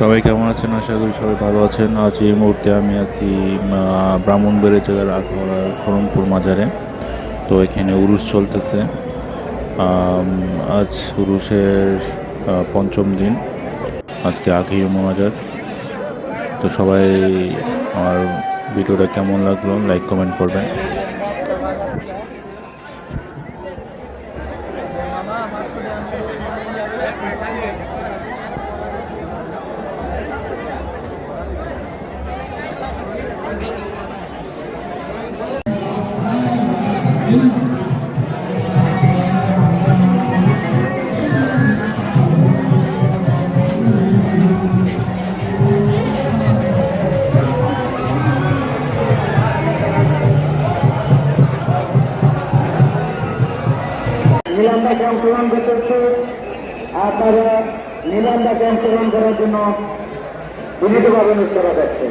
সবাই কেমন আছেন? আশা করি সবাই ভালো আছেন। আজ এই মুহূর্তে আমি আছি ব্রাহ্মণবাড়িয়া জেলার আখাউড়ার খড়মপুর মাজারে। তো এখানে উরুস চলতেছে। আজ উরুসের পঞ্চম দিন। আজকে আখির মাজার। তো সবাই আমার ভিডিওটা কেমন লাগলো লাইক কমেন্ট করবেন। নিলামটাকে অংশগ্রহণ করতে আপনারা নিলামটাকে অংশগ্রহণ করার জন্য বিনীতভাবে অনুরোধ করা যাচ্ছে।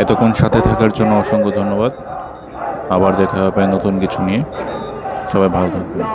এতক্ষণ সাথে থাকার জন্য অসংখ্য ধন্যবাদ। আবার দেখা হবে নতুন কিছু নিয়ে। সবাই ভালো থাকবেন।